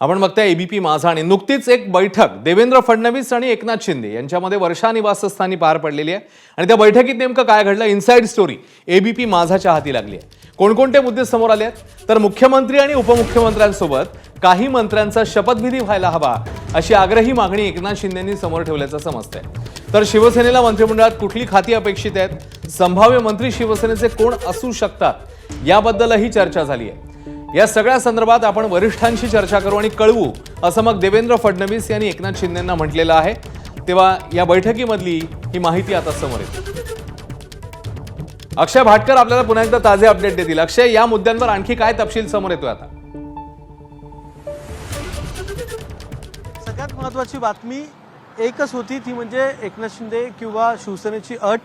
आपण बघताय एबीपी माझा आणि नुकतीच एक बैठक देवेंद्र फडणवीस आणि एकनाथ शिंदे यांच्यामध्ये वर्षा निवासस्थानी पार पडलेली आहे आणि त्या बैठकीत नेमकं काय घडलं इनसाइड स्टोरी एबीपी माझाच्या हाती लागली आहे। कोणकोणते मुद्दे समोर आले आहेत तर मुख्यमंत्री आणि उपमुख्यमंत्र्यांसोबत काही मंत्र्यांचा शपथविधी व्हायला हवा अशी आग्रही मागणी एकनाथ शिंदेंनी समोर ठेवल्याचं समजतंय। तर शिवसेनेला मंत्रिमंडळात कुठली खाती अपेक्षित आहेत, संभाव्य मंत्री शिवसेनेचे कोण असू शकतात याबद्दलही चर्चा झाली आहे। या सगळ्या संदर्भात आपण वरिष्ठांशी चर्चा करू आणि कळवू असं मग देवेंद्र फडणवीस यांनी एकनाथ शिंदेंना म्हटलेलं आहे। तेव्हा या बैठकीमधली ही माहिती आता समोर येते। अक्षय भाटकर आपल्याला पुन्हा एकदा ताजे अपडेट देतील। अक्षय, या मुद्द्यांवर आणखी काय तपशील समोर येतोय आता? सगळ्यात महत्त्वाची बातमी एकच होती, ती म्हणजे एकनाथ शिंदे किंवा शिवसेनेची अट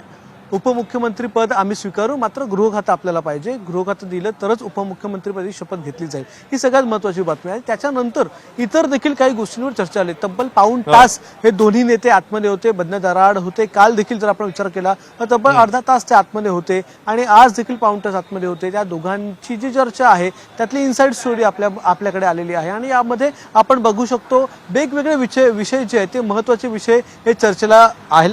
उपमुख्यमंत्री पद आम्ही स्वीकारू, मात्र गृहखातं आपल्याला पाहिजे, गृहखातं दिलं तरच उपमुख्यमंत्रीपदी शपथ घेतली जाईल, ही सगळ्यात महत्त्वाची बातमी आहे। त्याच्यानंतर इतर देखील काही गोष्टींवर चर्चा आली। तब्बल पाऊण तास हे दोन्ही नेते आतमध्ये होते, बंद दाराआड होते। काल देखील जर आपण विचार केला तर तब्बल अर्धा तास ते आतमध्ये होते आणि आज देखील पाऊण तास आतमध्ये होते। त्या दोघांची जी चर्चा आहे त्यातली इनसाइड स्टोरी आपल्याकडे आलेली आहे आणि यामध्ये आपण बघू शकतो वेगवेगळे विषय जे आहेत ते महत्त्वाचे विषय हे चर्चेला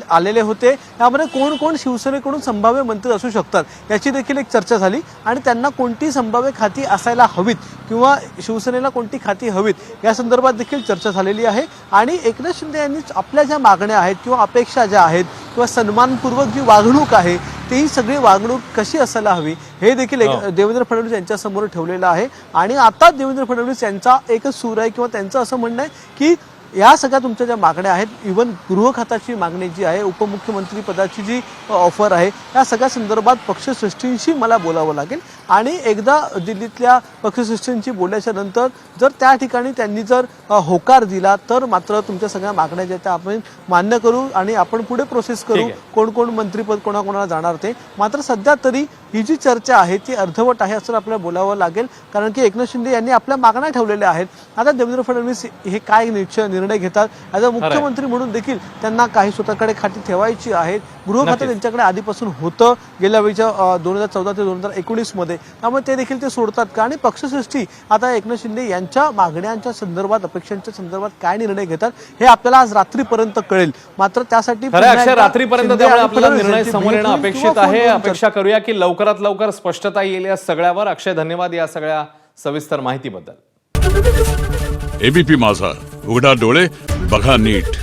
आलेले होते। यामध्ये कोण कोण शिवसेनेकडून संभाव्य मंत्री असू शकतात याची देखील एक चर्चा झाली आणि त्यांना कोणती संभाव्य खाती असायला हवीत किंवा शिवसेनेला कोणती खाती हवीत या संदर्भात देखील चर्चा झालेली आहे। आणि एकनाथ शिंदे यांनी आपल्या ज्या मागण्या आहेत किंवा अपेक्षा ज्या आहेत किंवा सन्मानपूर्वक जी वागणूक आहे ती सगळी वागणूक कशी असायला हवी हे देखील देवेंद्र फडणवीस यांच्या समोर ठेवलेलं आहे। आणि आता देवेंद्र फडणवीस यांचा एकच सूर आहे किंवा त्यांचं असं म्हणणं आहे की या सगळ्या तुमच्या ज्या मागण्या आहेत, इव्हन गृहखात्याची मागणी जी आहे, उपमुख्यमंत्री पदाची जी ऑफर आहे, या सगळ्या संदर्भात पक्षश्रेष्ठींशी मला बोलावं लागेल आणि एकदा दिल्लीतल्या पक्षश्रेष्ठींशी बोलल्याच्या नंतर जर त्या ठिकाणी त्यांनी जर होकार दिला तर मात्र तुमच्या सगळ्या मागण्या ज्या त्या आपण मान्य करू आणि आपण पुढे प्रोसेस करू कोण कोण मंत्रीपद कोणाकोणाला जाणार ते। मात्र सध्या तरी ही जी चर्चा आहे ती अर्धवट आहे असं आपल्याला बोलावं लागेल, कारण की एकनाथ शिंदे यांनी आपल्या मागण्या ठेवलेल्या आहेत। आता देवेंद्र फडणवीस हे काय निर्णय घेतात, ॲज अ मुख्यमंत्री म्हणून देखील त्यांना काही स्वतःकडे खाती ठेवायची आहेत। गृहखातं त्यांच्याकडे आधीपासून होतं गेल्या वेळीच्या 2014 ते 2019 मध्ये, त्यामुळे ते देखील ते सोडतात का आणि पक्षश्रेष्ठी आता एकनाथ शिंदे यांच्या मागण्यांच्या संदर्भात अपेक्षांच्या संदर्भात काय निर्णय घेतात हे आपल्याला आज रात्रीपर्यंत कळेल। मात्र त्यासाठी रात्रीपर्यंत आपल्याला निर्णय समोर येणं अपेक्षित आहे। अपेक्षा करूया की लवकरात लवकर स्पष्टता येईल या सगळ्यावर। अक्षय, धन्यवाद या सगळ्या सविस्तर माहितीबद्दल। एबीपी माझा, उघडा डोळे बघा नीट।